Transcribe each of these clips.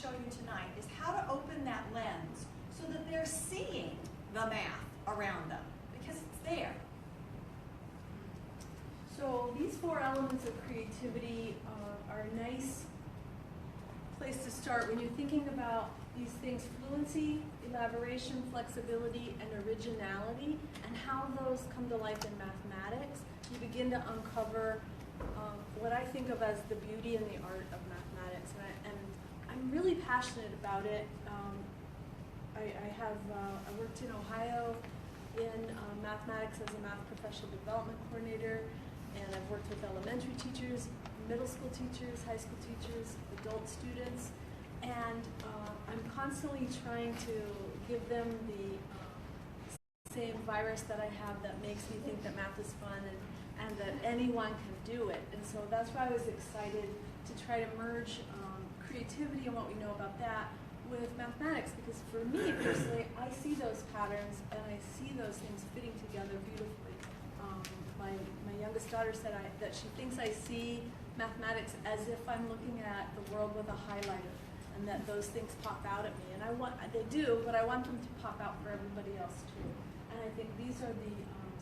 show you tonight is how to open that lens so that they're seeing the math around them, because it's there. So these 4 elements of creativity are a nice place to start when you're thinking about these things: fluency, elaboration, flexibility, and originality, and how those come to life in mathematics. You begin to uncover what I think of as the beauty and the art of mathematics, and I'm really passionate about it. I worked in Ohio in mathematics as a math professional development coordinator, and I've worked with elementary teachers, middle school teachers, high school teachers, adult students, and I'm constantly trying to give them the same virus that I have that makes me think that math is fun and that anyone can do it. And so that's why I was excited to try to merge creativity and what we know about that with mathematics, because for me personally, I see those patterns and I see those things fitting together beautifully. My youngest daughter said that she thinks I see mathematics as if I'm looking at the world with a highlighter, and that those things pop out at me. And they do, but I want them to pop out for everybody else too. And I think these are the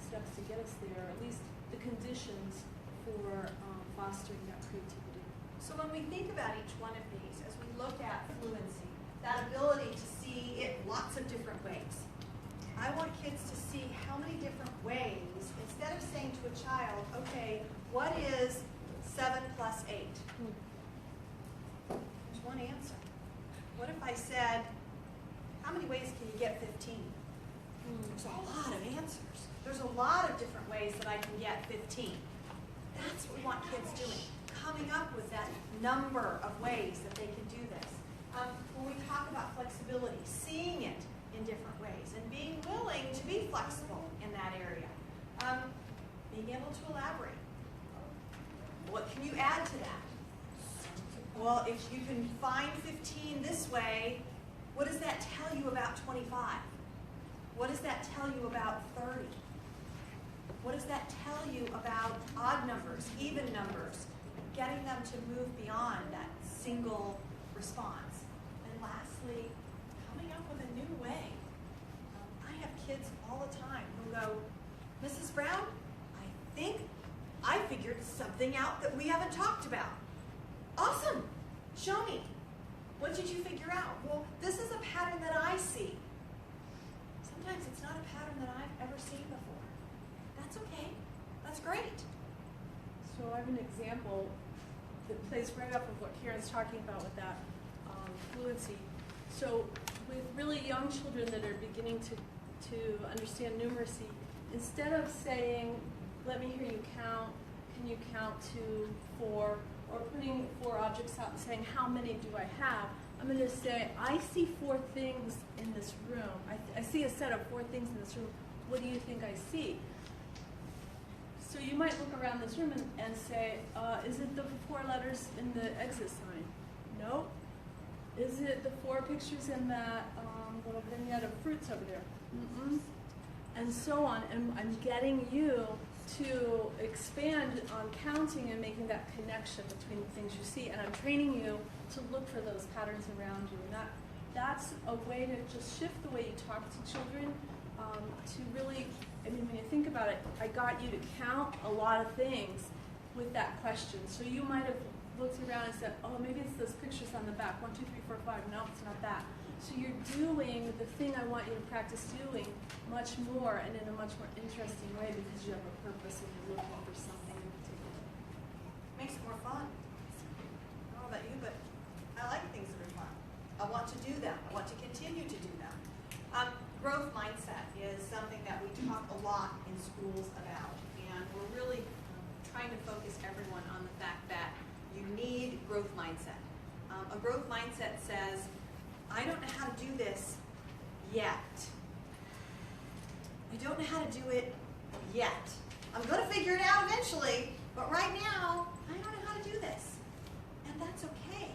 steps to get us there, or at least the conditions for fostering that creativity. So when we think about each one of these, as we look at fluency, that ability to see it lots of different ways, I want kids to see how many different ways, instead of saying to a child, okay, what is 7 plus 8? There's one answer. What if I said, how many ways can you get 15? There's a lot of answers. There's a lot of different ways that I can get 15. That's what we want kids doing, coming up with that number of ways that they can do this. When we talk about flexibility, seeing it in different ways and being willing to be flexible in that area. Being able to elaborate. What can you add to that? Well, if you can find 15 this way, what does that tell you about 25? What does that tell you about 30? What does that tell you about odd numbers, even numbers? Getting them to move beyond that single response. And lastly, coming up with a new way. I have kids all the time who go, Mrs. Brown, I think I figured something out that we haven't talked about. Awesome. Show me. What did you figure out? Well, this is a pattern that I see. Sometimes it's not a pattern that I've ever seen before. That's okay. That's great. So I have an example that plays right up with what Karen's talking about with that fluency. So with really young children that are beginning to understand numeracy, instead of saying, let me hear you count, can you count to 4, or putting 4 objects out and saying, how many do I have? I'm going to say, I see 4 things in this room. I see a set of 4 things in this room. What do you think I see? So you might look around this room and say, is it the 4 letters in the exit sign? No. Is it the 4 pictures in that little vignette of fruits over there? Mm-mm. And so on. And I'm getting you to expand on counting and making that connection between the things you see. And I'm training you to look for those patterns around you. And that's a way to just shift the way you talk to children to really, I mean, when you think about it, I got you to count a lot of things with that question. So you might have looked around and said, oh, maybe it's those pictures on the back, 1, 2, 3, 4, 5. No, it's not that. So you're doing the thing I want you to practice doing much more and in a much more interesting way because you have a purpose and you're looking for something in particular. Makes it more fun. I don't know about you, but I like things that are fun. I want to do them. I want to continue to do them. Growth mindset is something that we talk a lot in schools about, and we're really trying to focus everyone on the fact that you need growth mindset. A growth mindset says, I don't know how to do this yet. I don't know how to do it yet. I'm going to figure it out eventually, but right now, I don't know how to do this. And that's okay.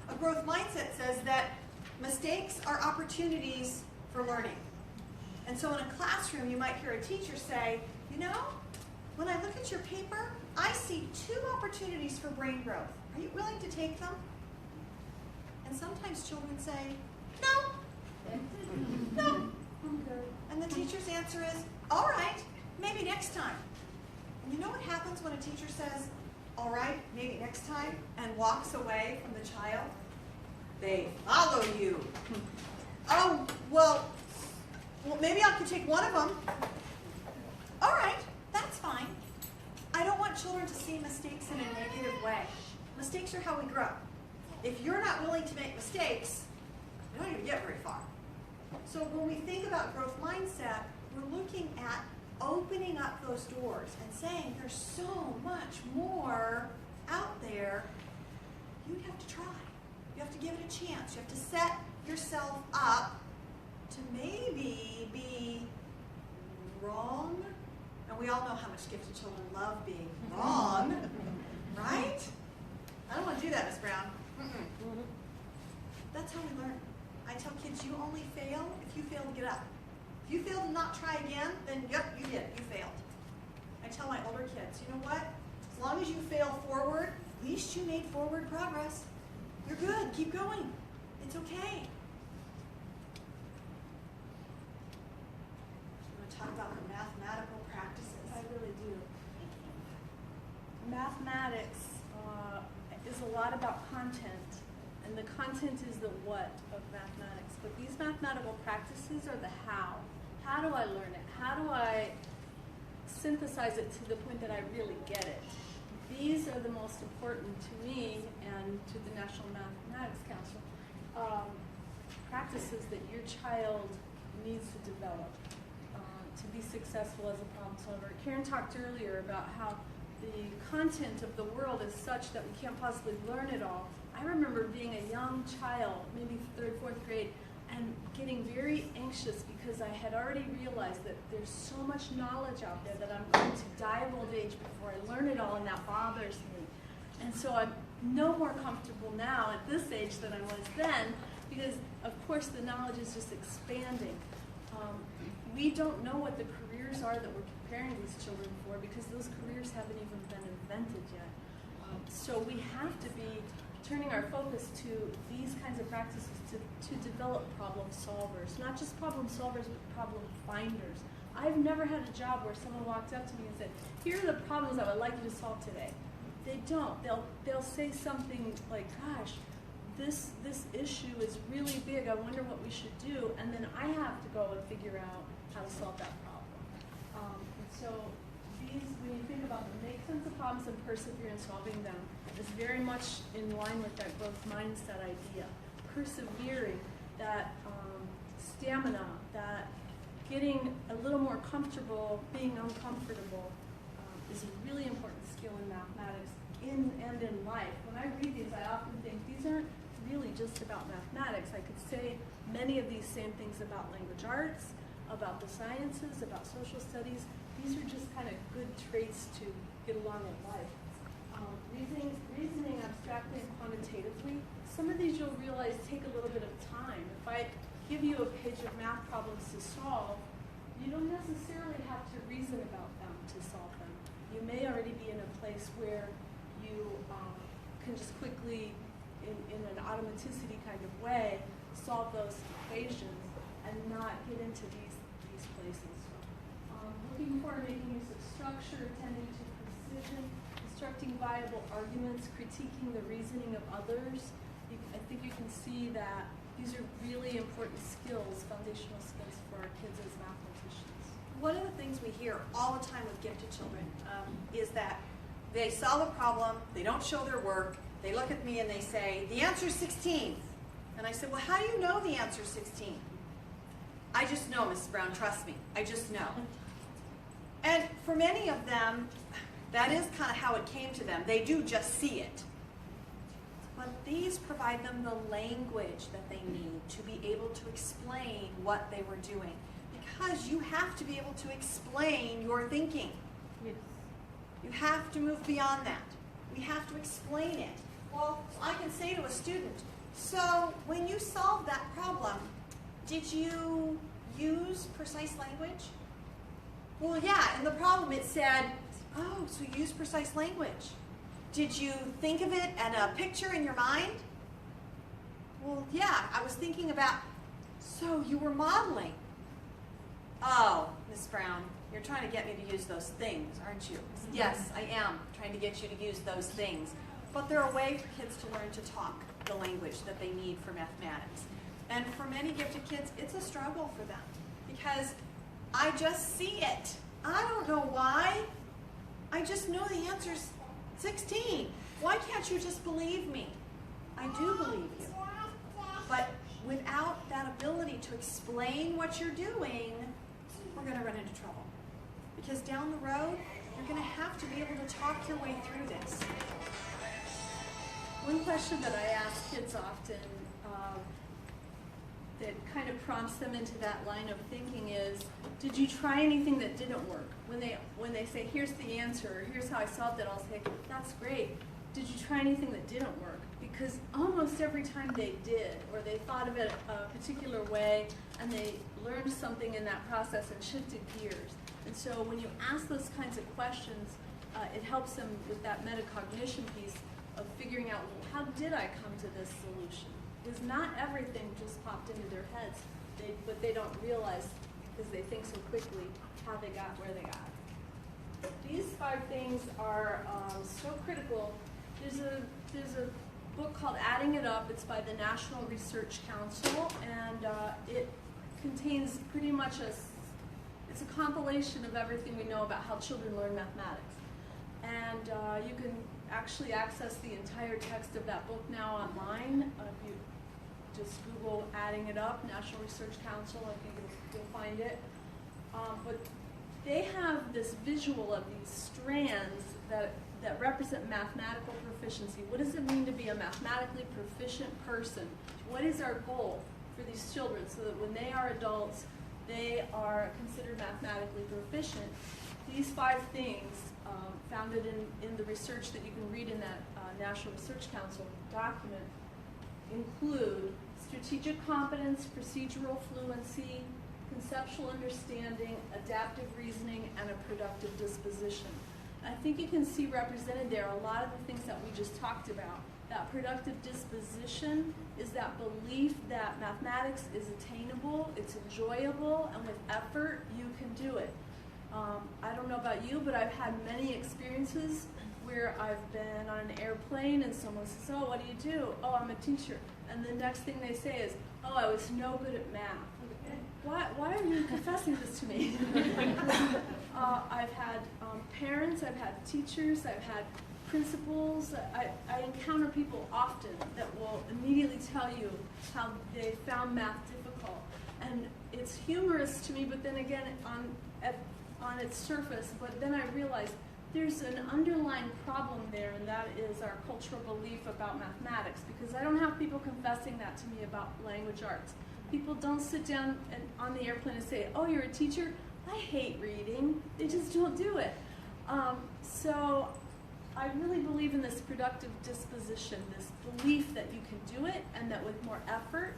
A growth mindset says that mistakes are opportunities for learning. And so in a classroom, you might hear a teacher say, you know, when I look at your paper, I see 2 opportunities for brain growth. Are you willing to take them? And sometimes children say, no, no. And the teacher's answer is, all right, maybe next time. And you know what happens when a teacher says, all right, maybe next time, and walks away from the child? They follow you. Oh, well, maybe I could take one of them. All right, that's fine. I don't want children to see mistakes in a negative way. Mistakes are how we grow. If you're not willing to make mistakes, you're not going to get very far. So when we think about growth mindset, we're looking at opening up those doors and saying there's so much more out there. You have to try. You have to give it a chance. You have to set yourself up to maybe be wrong. And we all know how much gifted children love being wrong, right? I don't want to do that, Miss Brown. That's how we learn. I tell kids, you only fail if you fail to get up. If you fail to not try again, then yep, you did. You failed. I tell my older kids, you know what? As long as you fail forward, at least you made forward progress. You're good. Keep going. It's okay. I'm going to talk about the mathematical practices. I really do. Mathematics is a lot about content, and the content is the what of mathematics. But these mathematical practices are the how. How do I learn it? How do I synthesize it to the point that I really get it? These are the most important to me and to the National Mathematics Council. Practices that your child needs to develop to be successful as a problem solver. Karen talked earlier about how the content of the world is such that we can't possibly learn it all. I remember being a young child, maybe 3rd, 4th grade, and getting very anxious because I had already realized that there's so much knowledge out there that I'm going to die of old age before I learn it all, and that bothers me. And so I'm no more comfortable now at this age than I was then, because of course the knowledge is just expanding. We don't know what the careers are that we're preparing these children for, because those careers haven't even been invented yet. So we have to be turning our focus to these kinds of practices to develop problem solvers, not just problem solvers, but problem finders. I've never had a job where someone walked up to me and said, here are the problems I would like you to solve today. They don't. They'll say something like, gosh, this issue is really big, I wonder what we should do, and then I have to go and figure out how to solve that problem. And so when you think about them, make sense of problems and persevere in solving them is very much in line with that growth mindset idea. Persevering, that stamina, that getting a little more comfortable being uncomfortable is a really important skill in mathematics and in life. When I read these, I often think these aren't really just about mathematics. I could say many of these same things about language arts, about the sciences, about social studies. These are just kind of good traits to get along in life. Reasoning abstractly and quantitatively, some of these you'll realize take a little bit of time. If I give you a page of math problems to solve, you don't necessarily have to reason about them to solve them. You may already be in a place where you can just quickly, in an automaticity kind of way, solve those equations and not get into these places. Looking for making use of structure, tending to precision, constructing viable arguments, critiquing the reasoning of others. I think you can see that these are really important skills, foundational skills for our kids as mathematicians. One of the things we hear all the time with gifted children is that they solve a problem, they don't show their work, they look at me and they say, the answer is 16. And I said, well, how do you know the answer is 16? I just know, Mrs. Brown, trust me, I just know. And for many of them, that is kind of how it came to them. They do just see it. But these provide them the language that they need to be able to explain what they were doing. Because you have to be able to explain your thinking. Yes. You have to move beyond that. We have to explain it. Well, I can say to a student, so when you solved that problem, did you use precise language? Well, yeah, in the problem it said, oh, so you use precise language. Did you think of it at a picture in your mind? Well, yeah, I was thinking about, so you were modeling. Oh, Miss Brown, you're trying to get me to use those things, aren't you? Yes, I am trying to get you to use those things. But they're a way for kids to learn to talk the language that they need for mathematics. And for many gifted kids, it's a struggle for them because I just see it. I don't know why. I just know the answer's 16. Why can't you just believe me? I do believe you. But without that ability to explain what you're doing, we're going to run into trouble. Because down the road, you're going to have to be able to talk your way through this. One question that I ask kids often that kind of prompts them into that line of thinking is, did you try anything that didn't work? When they say, here's the answer, or here's how I solved it, I'll say, that's great. Did you try anything that didn't work? Because almost every time they did, or they thought of it a particular way, and they learned something in that process and shifted gears. And so when you ask those kinds of questions, it helps them with that metacognition piece of figuring out, well, how did I come to this solution? Because not everything just popped into their heads, but they don't realize, because they think so quickly, how they got where they got. These 5 things are so critical. There's a book called Adding It Up. It's by the National Research Council, and it contains pretty much it's a compilation of everything we know about how children learn mathematics. And you can actually access the entire text of that book now online. If you just Google Adding It Up, National Research Council, I think you'll find it. But they have this visual of these strands that represent mathematical proficiency. What does it mean to be a mathematically proficient person? What is our goal for these children so that when they are adults, they are considered mathematically proficient? These 5 things, founded in the research that you can read in that National Research Council document, include strategic competence, procedural fluency, conceptual understanding, adaptive reasoning, and a productive disposition. I think you can see represented there a lot of the things that we just talked about. That productive disposition is that belief that mathematics is attainable, it's enjoyable, and with effort, you can do it. I don't know about you, but I've had many experiences where I've been on an airplane and someone says, oh, what do you do? Oh, I'm a teacher. And the next thing they say is, oh, I was no good at math. Why are you confessing this to me? I've had parents, I've had teachers, I've had principals. I encounter people often that will immediately tell you how they found math difficult. And it's humorous to me, but then again, on its surface, but then I realize there's an underlying problem there, and that is our cultural belief about mathematics, because I don't have people confessing that to me about language arts. People don't sit down on the airplane and say, oh, you're a teacher? I hate reading. They just don't do it. So I really believe in this productive disposition, this belief that you can do it and that with more effort,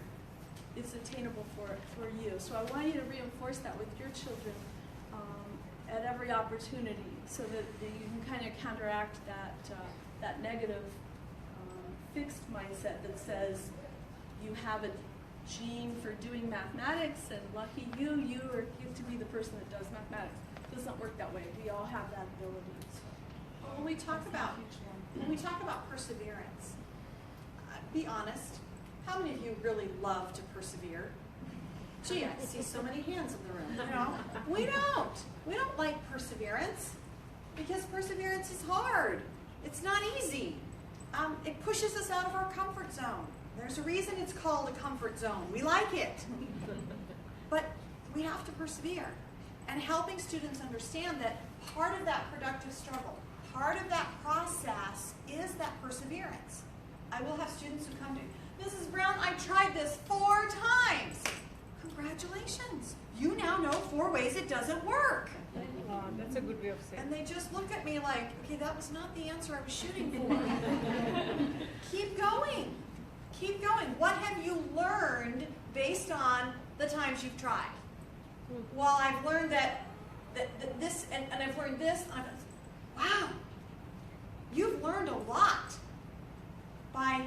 it's attainable for you. So I want you to reinforce that with your children at every opportunity so that you can kind of counteract that negative fixed mindset that says you have a gene for doing mathematics and lucky you are gifted to be the person that does mathematics. It doesn't work that way. We all have that ability. So when we talk about perseverance, be honest, how many of you really love to persevere? Gee, I see so many hands in the room. You know, we don't like perseverance because perseverance is hard. It's not easy. It pushes us out of our comfort zone. There's a reason it's called a comfort zone. We like it. But we have to persevere. And helping students understand that part of that productive struggle, part of that process is that perseverance. I will have students who come to me, Mrs. Brown, I tried this 4 times. Congratulations. You now know 4 ways it doesn't work. That's a good way of saying. And they just look at me like, okay, that was not the answer I was shooting for. Keep going. Keep going. What have you learned based on the times you've tried? Well, I've learned that this, and I've learned this. Wow. You've learned a lot by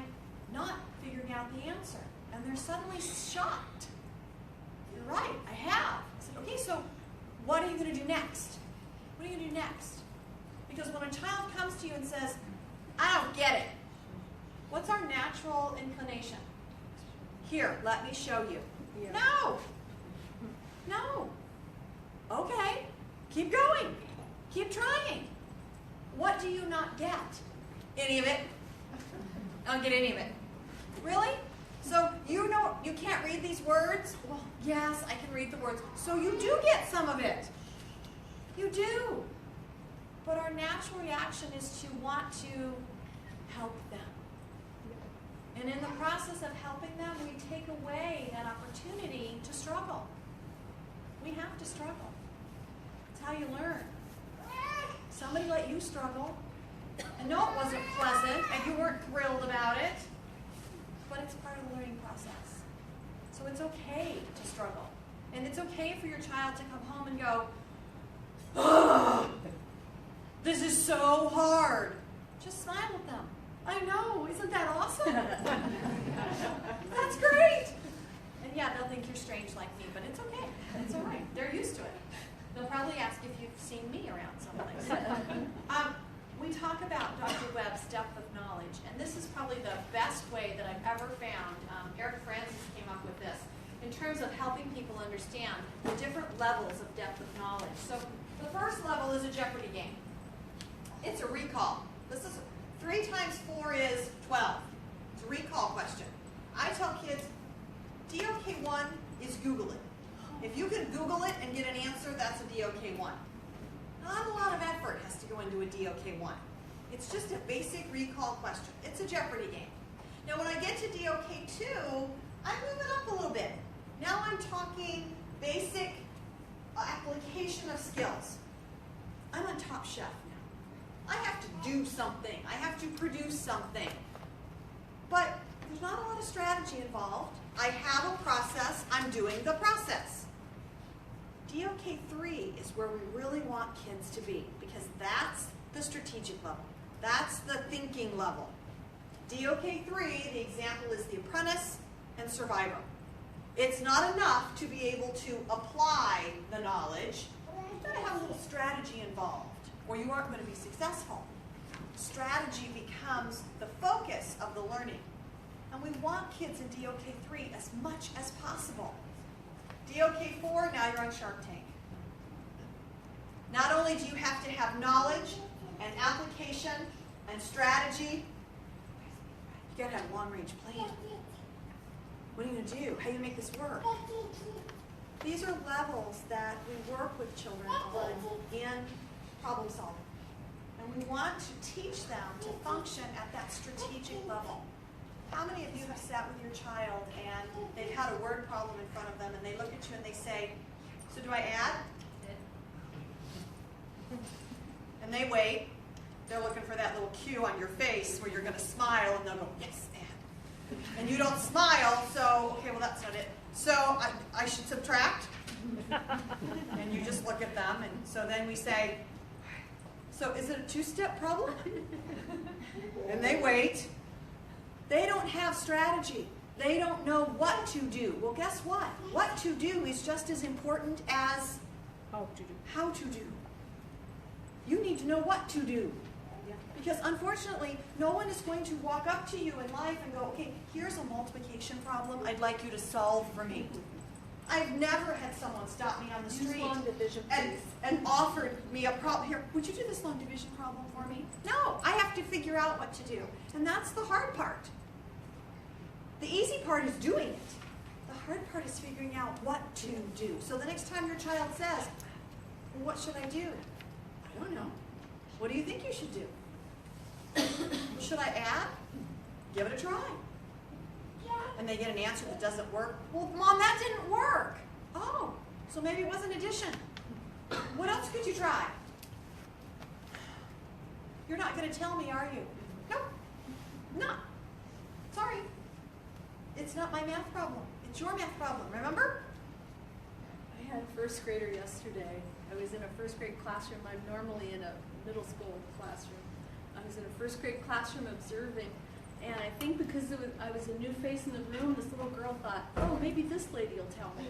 not figuring out the answer. And they're suddenly shocked. You're right, I have. I said, okay, so what are you going to do next? What are you going to do next? Because when a child comes to you and says, I don't get it, what's our natural inclination? Here, let me show you. Yeah. No. No. Okay, keep going. Keep trying. What do you not get? Any of it? I don't get any of it. Really? So you know you can't read these words? Well, yes, I can read the words. So you do get some of it. You do. But our natural reaction is to want to help them. And in the process of helping them, we take away that opportunity to struggle. We have to struggle. It's how you learn. Somebody let you struggle. And no, it wasn't pleasant, and you weren't thrilled about it. But it's part of the learning process. So it's okay to struggle. And it's okay for your child to come home and go, oh, this is so hard. Just smile at them. I know, isn't that awesome? That's great. And yeah, they'll think you're strange like me, but it's okay. It's all right. They're used to it. They'll probably ask if you've seen me around someplace. We talk about Dr. Webb's depth of knowledge, and this is probably the best way that I've ever found. Eric Francis came up with this in terms of helping people understand the different levels of depth of knowledge. So the first level is a Jeopardy game. It's a recall. This is 3 times 4 is 12. It's a recall question. I tell kids, DOK1 is Google it. If you can Google it and get an answer, that's a DOK1. Not a lot of effort has to go into a DOK1. It's just a basic recall question. It's a Jeopardy game. Now when I get to DOK2, I move it up a little bit. Now I'm talking basic application of skills. I'm on Top Chef now. I have to do something. I have to produce something. But there's not a lot of strategy involved. I have a process. I'm doing the process. DOK3 is where we really want kids to be because that's the strategic level. That's the thinking level. DOK3, the example is the apprentice and survivor. It's not enough to be able to apply the knowledge. You've got to have a little strategy involved or you aren't going to be successful. Strategy becomes the focus of the learning. And we want kids in DOK3 as much as possible. DOK4, now you're on Shark Tank. Not only do you have to have knowledge and application and strategy, you got to have a long-range plan. What are you going to do? How are you going to make this work? These are levels that we work with children on in problem solving. And we want to teach them to function at that strategic level. How many of you have sat with your child and they've had a word problem in front of them and they look at you and they say, so do I add? And they wait. They're looking for that little cue on your face where you're going to smile and they'll go, yes, add. And you don't smile, so, okay, well, that's not it. So I should subtract? And you just look at them and so then we say, so is it a 2-step problem? And they wait. They don't have strategy. They don't know what to do. Well, guess what? What to do is just as important as How to do. how to do. You need to know what to do. Because unfortunately, no one is going to walk up to you in life and go, okay, here's a multiplication problem I'd like you to solve for me. I've never had someone stop me on the street long division, please. and offered me a problem. Here, would you do this long division problem for me? No, I have to figure out what to do. And that's the hard part. The easy part is doing it. The hard part is figuring out what to do. So the next time your child says, well, what should I do? I don't know. What do you think you should do? Should I add? Give it a try. And they get an answer that doesn't work. Well, Mom, that didn't work. Oh, so maybe it wasn't addition. What else could you try? You're not going to tell me, are you? No. No. Sorry. It's not my math problem. It's your math problem, remember? I had a first grader yesterday. I was in a first grade classroom. I'm normally in a middle school classroom. I was in a first grade classroom observing, And I think because I was a new face in the room, this little girl thought, oh, maybe this lady will tell me.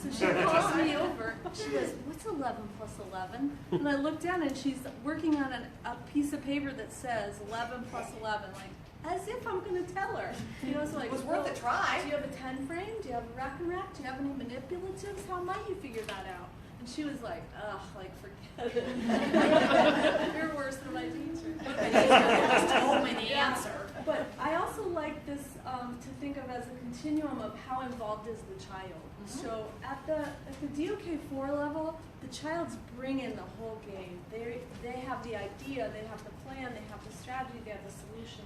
So she calls me over. She goes, what's 11 plus 11? And I look down and she's working on a piece of paper that says 11 plus 11, like, as if I'm going to tell her. You know, so like, It was worth a try. Do you have a 10 frame? Do you have a rack and rack? Do you have any manipulatives? How might you figure that out? And she was like, ugh, like, forget it. You're worse than my teacher. Just told me the Yeah. answer. But I also like this to think of as a continuum of how involved is the child. So at the DOK 4 level, the child's bringing the whole game. They have the idea, they have the plan, they have the strategy, they have the solution.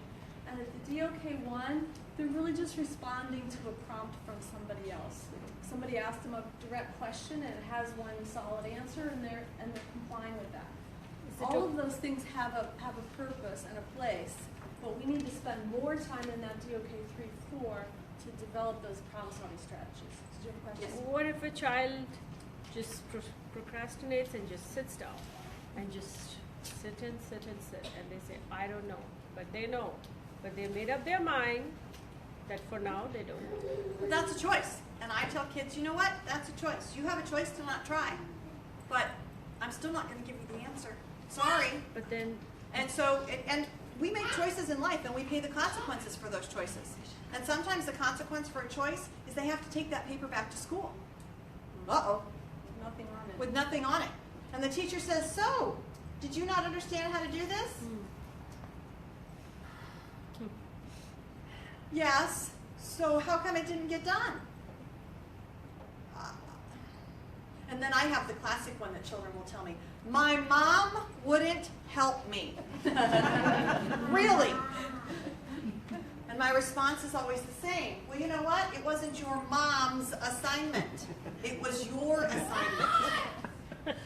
And at the DOK 1, they're really just responding to a prompt from somebody else. Somebody asked them a direct question and it has one solid answer, and they're complying with that. All of those things have a purpose and a place, but we need to spend more time in that DOK 3-4 to develop those problem-solving strategies. Did you have a question? Yes. What if a child just procrastinates and just sits down and just sit and sit and sit, and they say, I don't know, but they know. But they made up their mind that for now they don't know. That's a choice. And I tell kids, you know what? That's a choice. You have a choice to not try. But I'm still not going to give you the answer. Sorry. But then, And so, and we make choices in life and we pay the consequences for those choices. And sometimes the consequence for a choice is they have to take that paper back to school. Uh-oh. Nothing on it. With nothing on it. And the teacher says, so, did you not understand how to do this? Yes. So how come it didn't get done? And then I have the classic one that children will tell me, my mom wouldn't help me. Really? And my response is always the same. Well, you know what? It wasn't your mom's assignment. It was your assignment.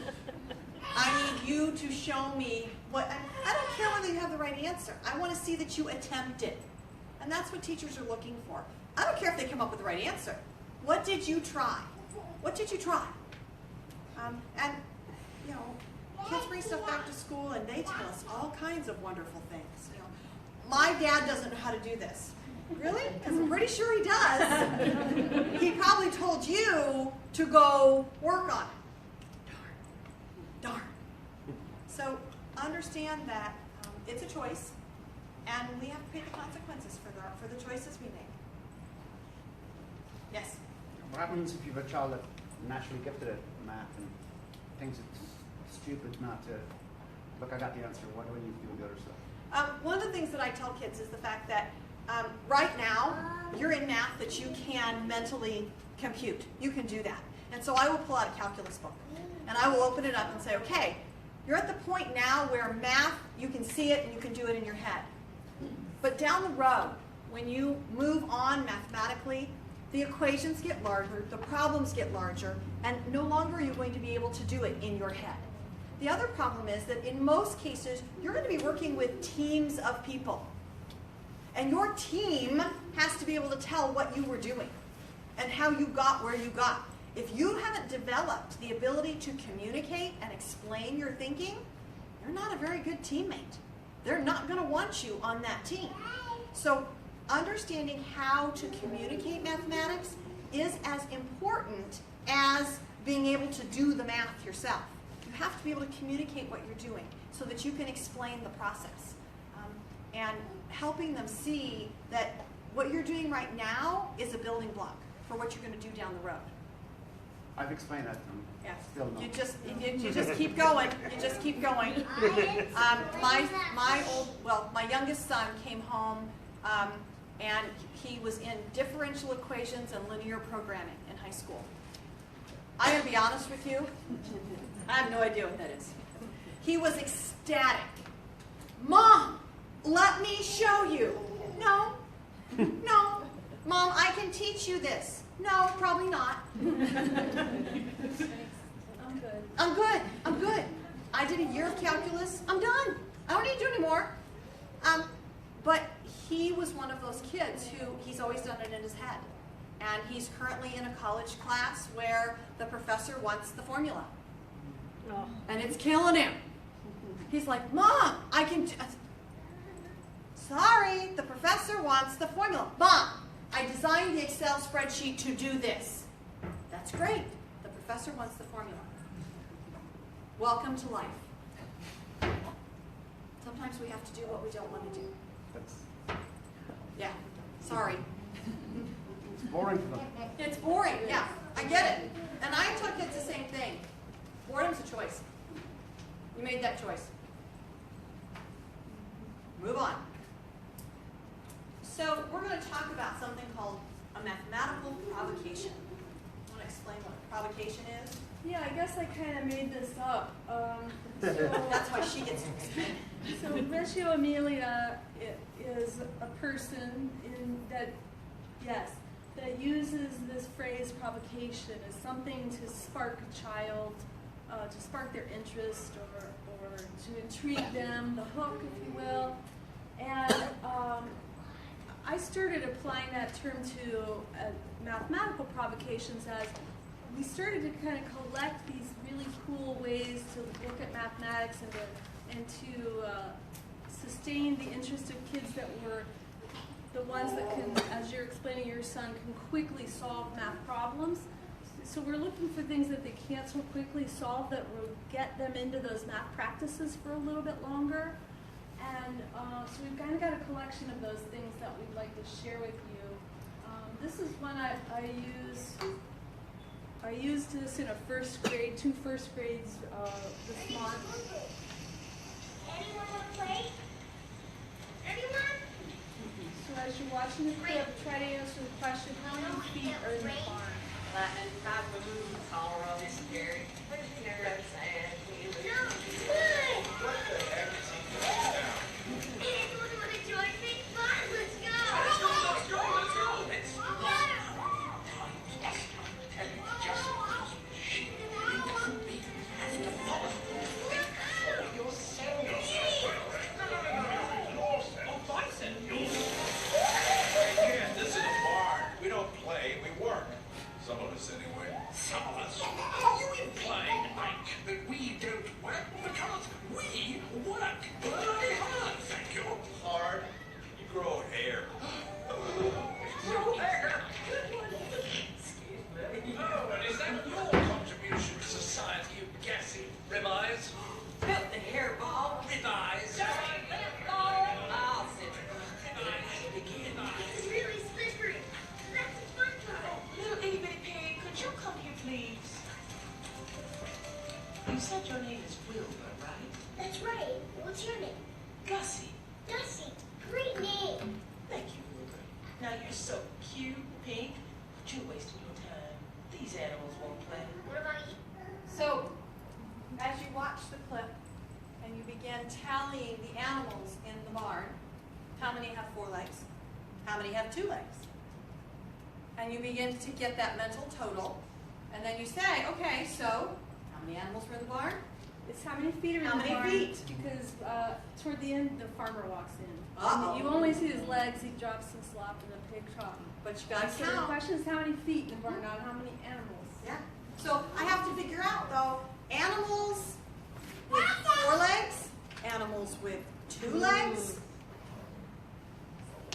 I need you to show me what, I don't care whether you have the right answer. I want to see that you attempted. And that's what teachers are looking for. I don't care if they come up with the right answer. What did you try? What did you try? And, you know, kids bring stuff back to school and they tell us all kinds of wonderful things. You know, my dad doesn't know how to do this. Really? Because I'm pretty sure he does. He probably told you to go work on it. Darn. So understand that it's a choice, and we have to pay the consequences for the choices we make. Yes? What happens if you have a child that's naturally gifted at math and thinks it's stupid not to, look, I got the answer, what do I need to do with the other stuff? One of the things that I tell kids is the fact that right now, you're in math that you can mentally compute. You can do that. And so I will pull out a calculus book, and I will open it up and say, okay, you're at the point now where math, you can see it and you can do it in your head. But down the road, when you move on mathematically, the equations get larger, the problems get larger, and no longer are you going to be able to do it in your head. The other problem is that in most cases, you're going to be working with teams of people. And your team has to be able to tell what you were doing and how you got where you got. If you haven't developed the ability to communicate and explain your thinking, you're not a very good teammate. They're not going to want you on that team. So understanding how to communicate mathematics is as important as being able to do the math yourself. You have to be able to communicate what you're doing so that you can explain the process. And helping them see that what you're doing right now is a building block for what you're going to do down the road. I've explained that to them. Yeah. Still no. You just keep going. You just keep going. My youngest son came home and he was in differential equations and linear programming in high school. I'm going to be honest with you. I have no idea what that is. He was ecstatic. Mom, let me show you. No. No. Mom, I can teach you this. No, probably not. I'm good. I did a year of calculus. I'm done. I don't need to do anymore. But he was one of those kids who he's always done it in his head. And he's currently in a college class where the professor wants the formula. oh, And it's killing him. He's like, Mom, I can... Sorry, the professor wants the formula. Mom, I designed the Excel spreadsheet to do this. That's great. The professor wants the formula. Welcome to life. Sometimes we have to do what we don't want to do. Yeah, sorry. It's boring for them. It's boring, yeah, I get it. And I took it the same thing. Boredom's a choice. You made that choice. Move on. So we're going to talk about something called a mathematical provocation. Want to explain what provocation is? Yeah, I guess I kind of made this up. That's why she gets to explain it. So Reggio Emilia is a person that uses this phrase provocation as something to spark a child, to spark their interest or to intrigue them, the hook, if you will. And I started applying that term to mathematical provocations as we started to kind of collect these really cool ways to look at mathematics and to sustain the interest of kids that were the ones that can, as you're explaining, your son can quickly solve math problems. So we're looking for things that they can't so quickly solve that will get them into those math practices for a little bit longer. And so we've kind of got a collection of those things that we'd like to share with you. This is one I used this in a first grade, 2 first grades this month. Anyone want to play? Anyone? So as you're watching the clip, try to answer the question, how many feet are in the barn? Lightning, five balloons, Colorado, scary. What is the nerve saying? No, good! What the heck is he doing now? Anyone want to join me? Fun, let's go! Let's go! This is a bar. We don't play, we work. Some of us anyway. Some of us? Are you implying, Mike, that we don't work? Because we work bloody hard, thank you. Hard. You grow hair. Grow hair? Oh, and is that your contribution to society, you gassy ribeyes? Built the hairball. Ribeyes? I'll sit. It's really slippery. That's a fun time. Little itty bitty pig, could you come here, please? You said your name is Wilbur, right? That's right. What's your name? Gussie. Gussie. Great name. Thank you, Wilbur. Now you're so cute, pink, but you're wasting your time. These animals won't play. What about you? So, as you watch the clip and you begin tallying the animals in the barn, how many have 4 legs? How many have 2 legs? And you begin to get that mental total, and then you say, okay, so how many animals were in the barn? It's how many feet are How in the many barn? feet? Because toward the end, the farmer walks in. Uh-oh. And you only see his legs. He drops some slop in the pig trough. But you gotta So the count. question is how many feet in the barn, not how many animals. Yeah. So I have to figure out though, animals with 4 legs, animals with 2 legs.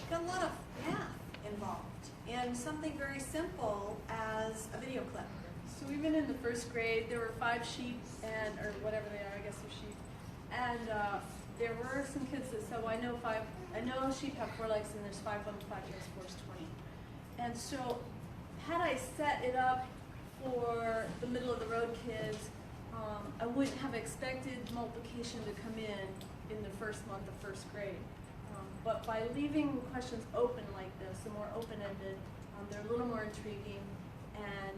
Got a lot of math involved in something very simple as a video clip. So even in the first grade, there were 5 sheep or whatever they are, I guess they're sheep. And there were some kids that said, well, I know sheep have 4 legs and there's 5 of them, 5 times 4 is 20. And so had I set it up for the middle of the road kids, I wouldn't have expected multiplication to come in the first month of first grade. But by leaving questions open like this, the more open-ended, they're a little more intriguing and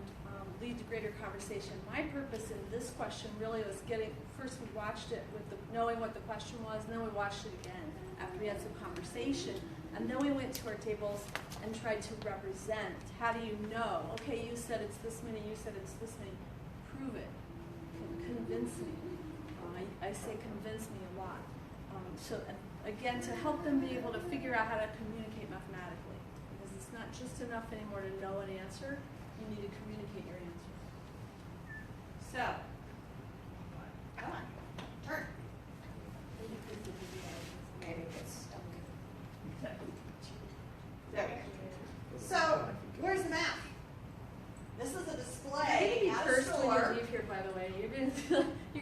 lead to greater conversation. My purpose in this question really was first we watched it with knowing what the question was, and then we watched it again after we had some conversation. And then we went to our tables and tried to represent. How do you know? Okay, you said it's this many, you said it's this many. Prove it. Convince me. I say convince me a lot. Again, to help them be able to figure out how to communicate mathematically. Because it's not just enough anymore to know an answer, you need to communicate your answer. So, come on, turn. Maybe get stuck.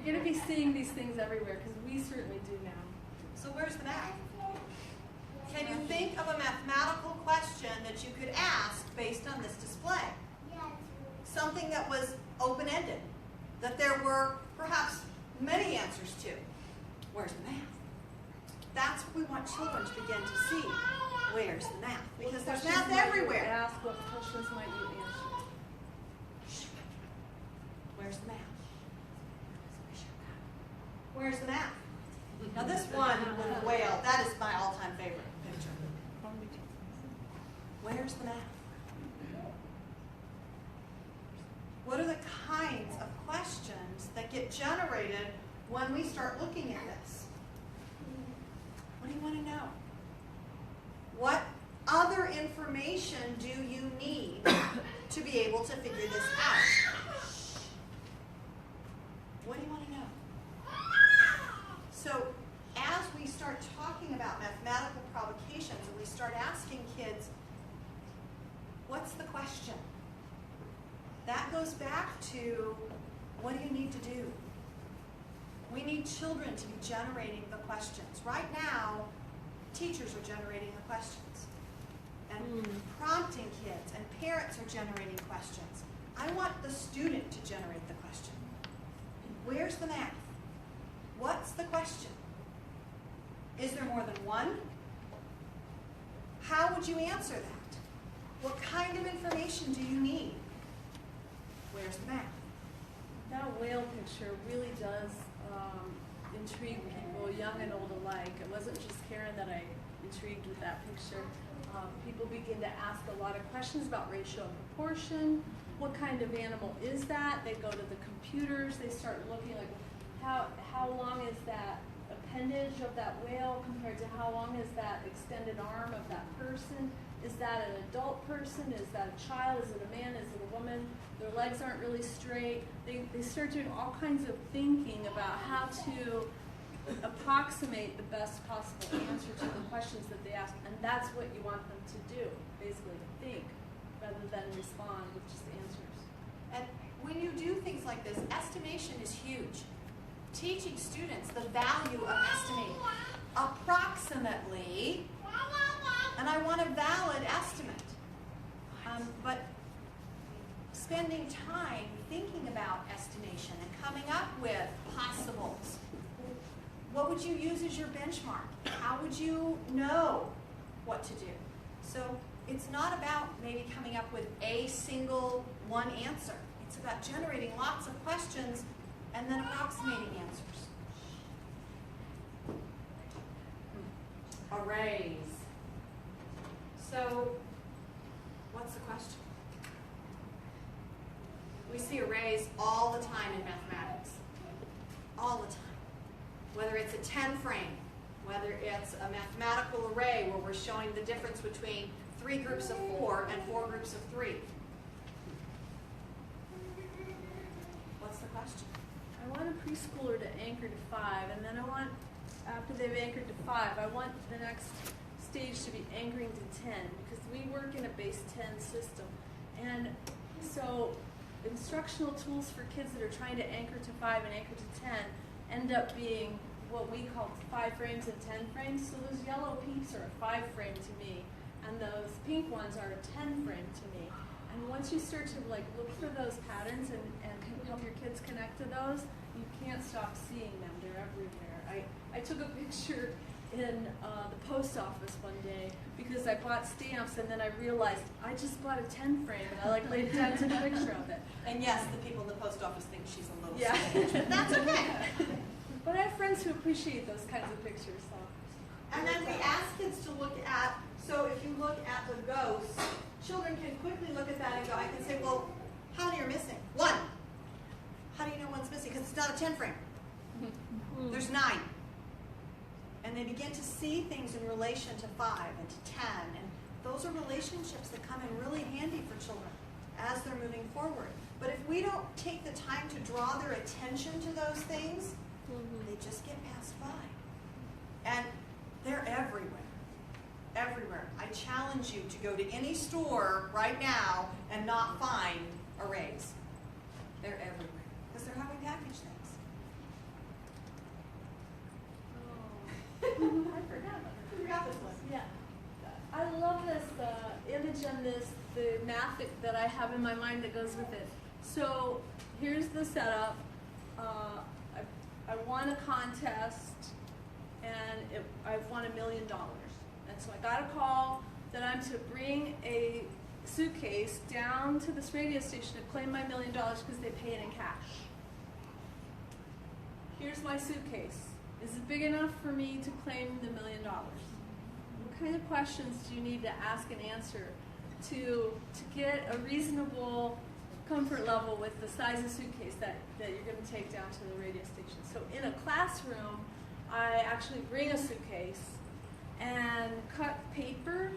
You're going to be seeing these things everywhere because we certainly do now. So where's the math? Can you think of a mathematical question that you could ask based on this display? Something that was open-ended, that there were perhaps many answers to. Where's the math? That's what we want children to begin to see. Where's the math? Because there's math everywhere. Ask what questions might you answer? Where's the math? Where's the math? Now this one with the whale, that is my all-time favorite picture. Where's the math? What are the kinds of questions that get generated when we start looking at this? What do you want to know? What other information do you need to be able to figure this out? What do you want to know? So as we start talking about mathematical provocations and we start asking kids, what's the question? That goes back to, what do you need to do? We need children to be generating the questions. Right now, teachers are generating the questions and prompting kids, and parents are generating questions. I want the student to generate the question. Where's the math? What's the question? Is there more than one? How would you answer that? What kind of information do you need? Where's the math? That whale picture really does intrigue people, young and old alike. It wasn't just Karen that I intrigued with that picture. People begin to ask a lot of questions about ratio and proportion. What kind of animal is that? They go to the computers. They start looking like, how long is that appendage of that whale compared to how long is that extended arm of that person? Is that an adult person? Is that a child? Is it a man? Is it a woman? Their legs aren't really straight. They start doing all kinds of thinking about how to approximate the best possible answer to the questions that they ask. And that's what you want them to do, basically, think, rather than respond with just answers. And when you do things like this, estimation is huge. Teaching students the value of estimating. Approximately, and I want a valid estimate. But spending time thinking about estimation and coming up with possibles. What would you use as your benchmark? How would you know what to do? So it's not about maybe coming up with a single one answer. It's about generating lots of questions and then approximating answers. Arrays. So, what's the question? We see arrays all the time in mathematics. All the time. Whether it's a 10 frame, whether it's a mathematical array where we're showing the difference between 3 groups of 4 and 4 groups of 3. What's the question? I want a preschooler to anchor to 5, and then I want, after they've anchored to 5, I want the next stage to be anchoring to 10, because we work in a base 10 system. And so instructional tools for kids that are trying to anchor to 5 and anchor to 10 end up being what we call 5 frames and 10 frames. So those yellow peaks are a 5 frame to me, and those pink ones are a 10 frame to me. And once you start to look for those patterns and help your kids connect to those, you can't stop seeing them. They're everywhere. I took a picture in the post office one day because I bought stamps, and then I realized I just bought a 10 frame, and I laid it down to the picture of it. And yes, the people in the post office think she's a little Yeah. strange, but that's okay. But I have friends who appreciate those kinds of pictures. So. And then we ask kids to look at, so if you look at the ghosts, children can quickly look at that and go, I can say, well, how many are missing? 1. How do you know one's missing? Because it's not a 10 frame. There's 9. And they begin to see things in relation to 5 and to 10. And those are relationships that come in really handy for children as they're moving forward. But if we don't take the time to draw their attention to those things, they just get passed by. And they're everywhere. Everywhere. I challenge you to go to any store right now and not find arrays. They're everywhere. Because they're how we package things. love this image and the math that I have in my mind that goes with it. So here's the setup. I won a contest, and I've won $1 million. And so I got a call that I'm to bring a suitcase down to this radio station to claim my $1 million because they pay it in cash. Here's my suitcase. Is it big enough for me to claim the $1 million? What kind of questions do you need to ask and answer to get a reasonable comfort level with the size of suitcase that you're going to take down to the radio station? So in a classroom, I actually bring a suitcase and cut paper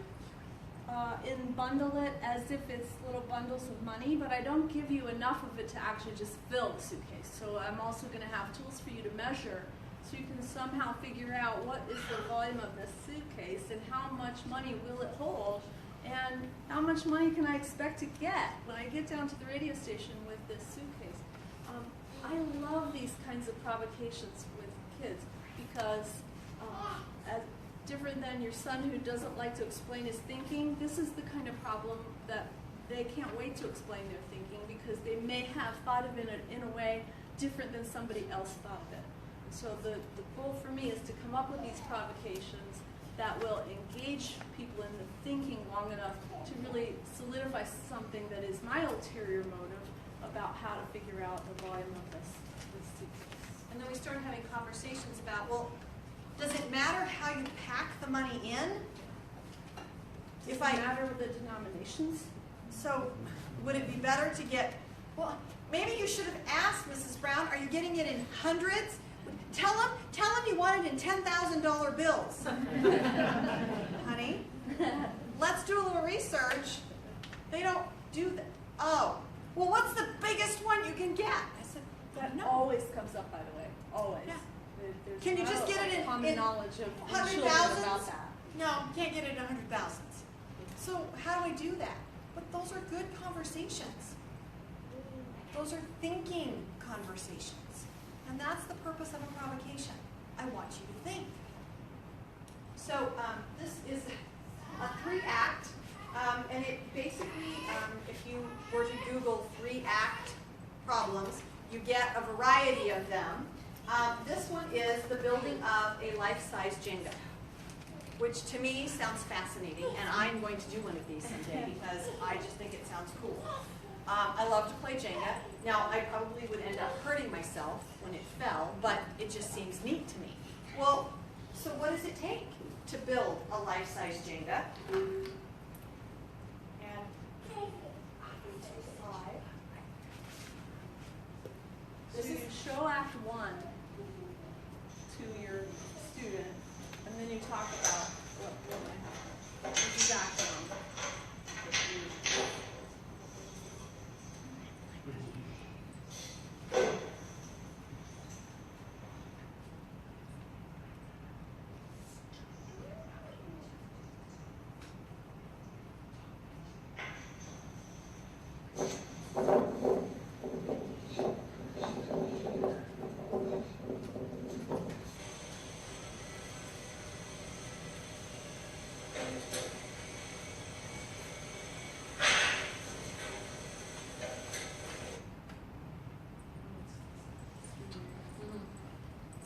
and bundle it as if it's little bundles of money, but I don't give you enough of it to actually just fill the suitcase. So I'm also going to have tools for you to measure so you can somehow figure out what is the volume of this suitcase and how much money will it hold and how much money can I expect to get when I get down to the radio station with this suitcase. I love these kinds of provocations with kids because as different than your son who doesn't like to explain his thinking, this is the kind of problem that they can't wait to explain their thinking because they may have thought of it in a way different than somebody else thought of it. So the goal for me is to come up with these provocations that will engage people in the thinking long enough to really solidify something that is my ulterior motive about how to figure out the volume of this suitcase. And then we started having conversations about, well, does it matter how you pack the money in? Does it matter with the denominations? So would it be better to get, well, maybe you should have asked Mrs. Brown, are you getting it in hundreds? Tell them you want it in $10,000 bills. Honey, let's do a little research. They don't do that. Oh, well, what's the biggest one you can get? I said, that no. always comes up, by the way, always. Yeah. There's Can you just get it in common knowledge of hundred children thousands? about that? No, can't get it in 100,000s. So how do I do that? But those are good conversations. Those are thinking conversations. And that's the purpose of a provocation. I want you to think. So this is a 3-act, and it basically, if you were to Google 3-act problems, you get a variety of them. This one is the building of a life-size Jenga, which to me sounds fascinating, and I'm going to do one of these someday because I just think it sounds cool. I love to play Jenga. Now, I probably would end up hurting myself when it fell, but it just seems neat to me. Well, so what does it take to build a life-size Jenga? And So you show Act 1 to your student, and then you talk about what I have. This is Act 1.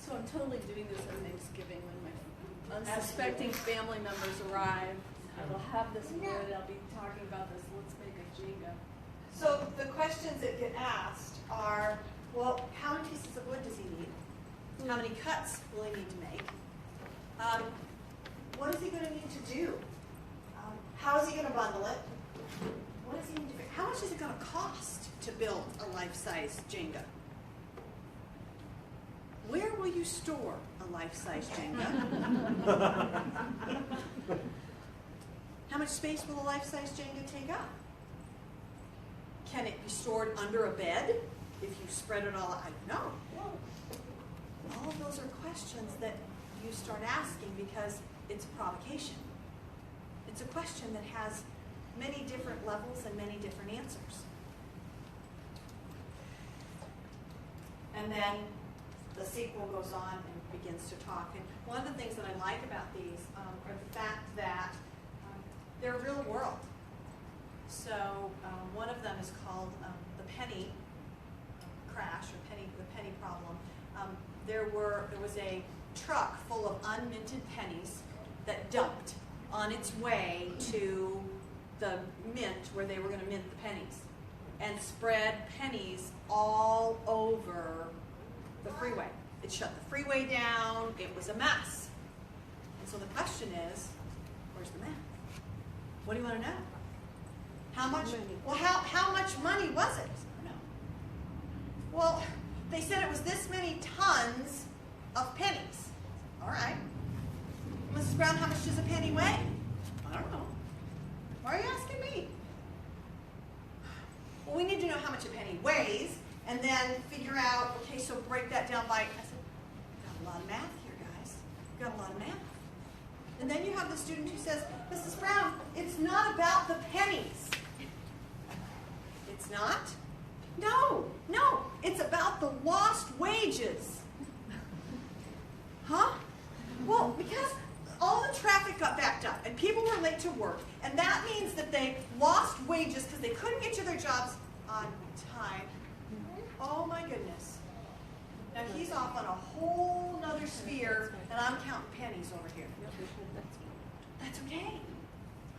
So I'm totally doing this on Thanksgiving when my unsuspecting family members arrive. I will have this wood, I'll be talking about this, let's make a Jenga. so the questions that get asked are, well, how many pieces of wood does he need? How many cuts will he need to make? What is he going to need to do? How is he going to bundle it? What is he need to do? How much is it going to cost to build a life-size Jenga? Where will you store a life-size Jenga? How much space will a life-size Jenga take up? Can it be stored under a bed if you spread it all out? I don't know. All of those are questions that you start asking because it's a provocation. It's a question that has many different levels and many different answers. And then the sequel goes on and begins to talk. And one of the things that I like about these are the fact that They're real world. So one of them is called the penny crash, or the penny problem. There was a truck full of unminted pennies that dumped on its way to the mint where they were going to mint the pennies, and spread pennies all over the freeway. It shut the freeway down. It was a mess. And so the question is, where's the math? What do you want to know? How much? Well, how much money was it? No. Well, they said it was this many tons of pennies. All right. Mrs. Brown, how much does a penny weigh? I don't know. Why are you asking me? Well, we need to know how much a penny weighs, and then figure out, okay, so break that down by, I said, got a lot of math here, guys. Got a lot of math. And then you have the student who says, Mrs. Brown, it's not about the pennies. It's not? No, it's about the lost wages. Huh? Well, because all the traffic got backed up and people were late to work, and that means that they lost wages because they couldn't get to their jobs on time. Oh my goodness. Now he's off on a whole nother sphere, and I'm counting pennies over here. That's okay.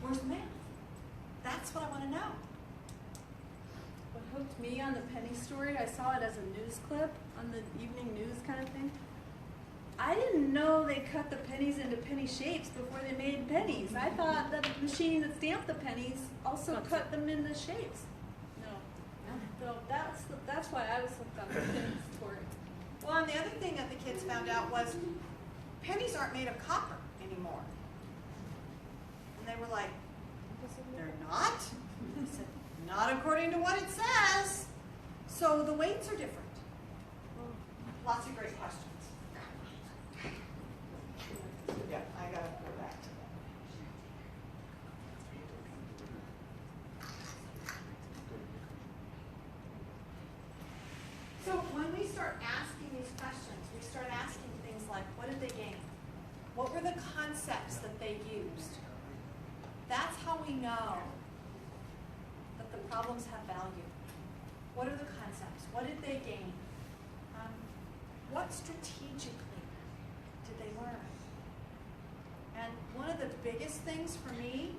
Where's the math? That's what I want to know. What hooked me on the penny story, I saw it as a news clip on the evening news kind of thing. I didn't know they cut the pennies into penny shapes before they made pennies. I thought that the machine that stamped the pennies also cut them into shapes. No. So that's why I was hooked on the penny story. Well, and the other thing that the kids found out was pennies aren't made of copper anymore. And they were like, they're not? I said, not according to what it says. So the weights are different. Lots of great questions. Yeah, I gotta go back to that. So when we start asking these questions, we start asking things like, what did they gain? What were the concepts that they used? That's how we know that the problems have value. What are the concepts? What did they gain? What strategically did they learn? And one of the biggest things for me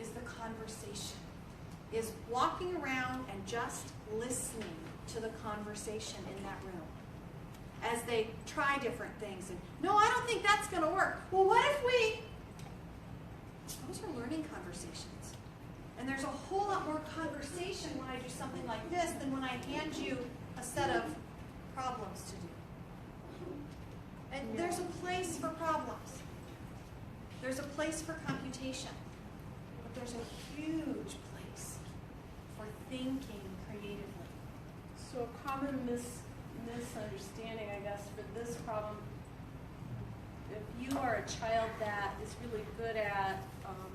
is the conversation, is walking around and just listening to the conversation in that room as they try different things. And no, I don't think that's going to work. Well, what if we... Those are learning conversations. And there's a whole lot more conversation when I do something like this than when I hand you a set of problems to do. And there's a place for problems. There's a place for computation. But there's a huge place for thinking creatively. So a common misunderstanding, I guess, for this problem, if you are a child that is really good at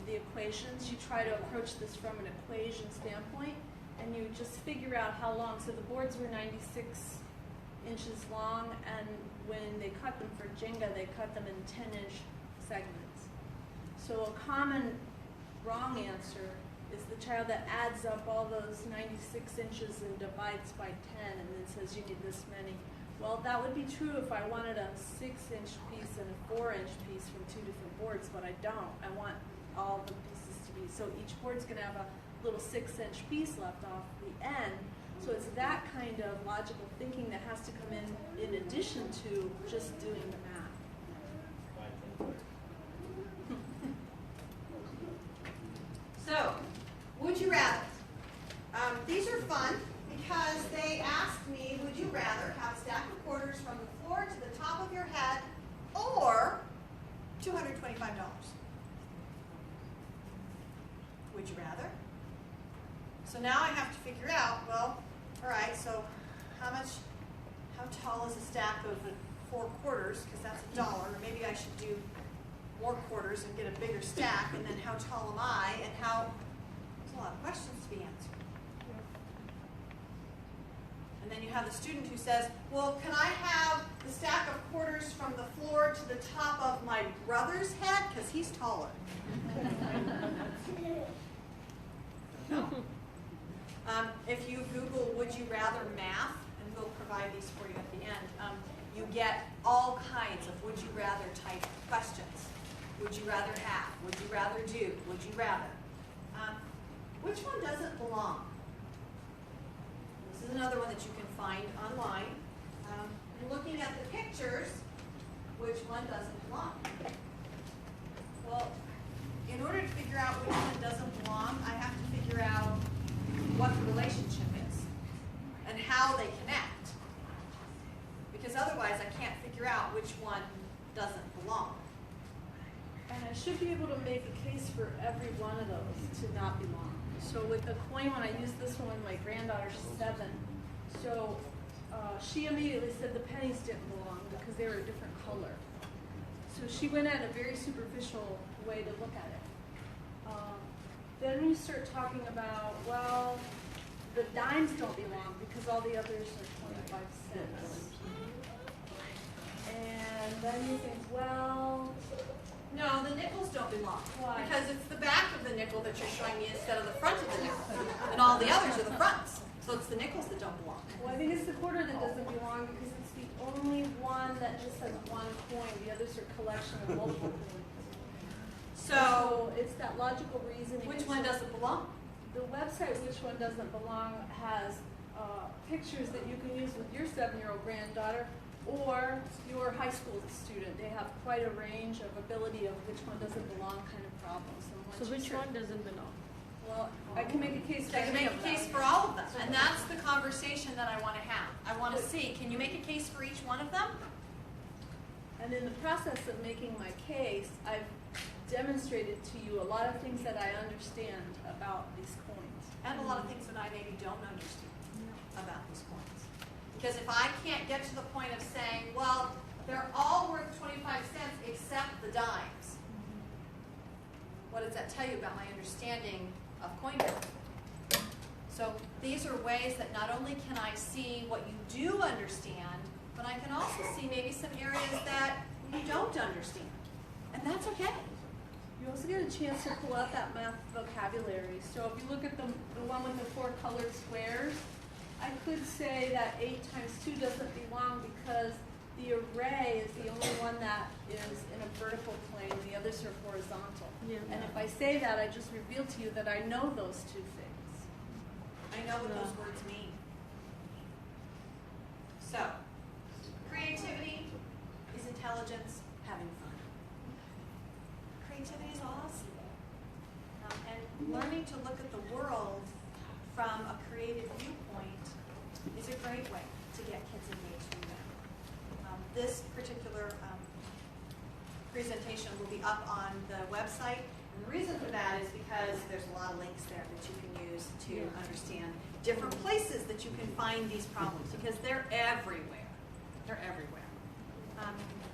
the equations, you try to approach this from an equation standpoint, and you just figure out how long. So the boards were 96 inches long, and when they cut them for Jenga, they cut them in 10-inch segments. So a common wrong answer is the child that adds up all those 96 inches and divides by 10 and then says you need this many. Well, that would be true if I wanted a 6-inch piece and a 4-inch piece from two different boards, but I don't. I want all the pieces to be, so each board's going to have a little 6-inch piece left off the end. So it's that kind of logical thinking that has to come in addition to just doing the math. So, would you rather? These are fun because they asked me, would you rather have a stack of quarters from the floor to the top of your head or $225? Would you rather? So now I have to figure out, well, all right, so how tall is a stack of 4 quarters, because that's $1, or maybe I should do more quarters and get a bigger stack, and then how tall am I, and there's a lot of questions to be answered. And then you have the student who says, well, can I have the stack of quarters from the floor to the top of my brother's head, because he's taller? If you Google "would you rather math," and we'll provide these for you at the end, you get all kinds of "would you rather" type questions. Would you rather have? Would you rather do? Would you rather? Which one doesn't belong? This is another one that you can find online. Looking at the pictures, which one doesn't belong? Well, in order to figure out which one doesn't belong, I have to figure out what the relationship is and how they connect. Because otherwise I can't figure out which one doesn't belong. And I should be able to make a case for every one of those to not belong. So with the coin one, I used this one with my granddaughter, she's 7. So she immediately said the pennies didn't belong because they were a different color. So she went at a very superficial way to look at it. Then we start talking about, well, the dimes don't belong because all the others are 25 cents. And then you think, well, No, the nickels don't belong. Why? Because it's the back of the nickel that you're showing me instead of the front of the nickel. And all the others are the fronts. So it's the nickels that don't belong. well, I think it's the quarter that doesn't belong because it's the only one that just has one coin. The others are a collection of multiple coins. So it's that logical reasoning. which one doesn't belong? The website "Which One Doesn't Belong" has pictures that you can use with your 7-year-old granddaughter or your high school student. They have quite a range of ability of which one doesn't belong kind of problems. And once So you which start- one doesn't belong? Well, I can make a case for I can any make a of them. case for all of them. And that's the conversation that I want to have. I want to see, can you make a case for each one of them? And in the process of making my case, I've demonstrated to you a lot of things that I understand about these coins. And a lot of things that I maybe don't understand about these coins. Because if I can't get to the point of saying, well, they're all worth 25 cents except the dimes, what does that tell you about my understanding of coin math? So these are ways that not only can I see what you do understand, but I can also see maybe some areas that you don't understand. And that's okay. You also get a chance to pull out that math vocabulary. So if you look at the one with the 4 colored squares, I could say that 8 times 2 doesn't belong because the array is the only one that is in a vertical plane, the others are horizontal. Yeah. And if I say that, I just revealed to you that I know those 2 things. I know what those words mean. So, creativity is intelligence having fun. Creativity is awesome. And learning to look at the world from a creative viewpoint is a great way to get kids engaged in that. This particular presentation will be up on the website. And the reason for that is because there's a lot of links there that you can use to understand different places that you can find these problems, because they're everywhere. They're everywhere.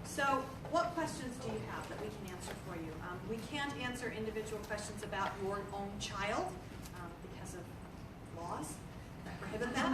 So what questions do you have that we can answer for you? We can't answer individual questions about your own child because of laws that prohibit that.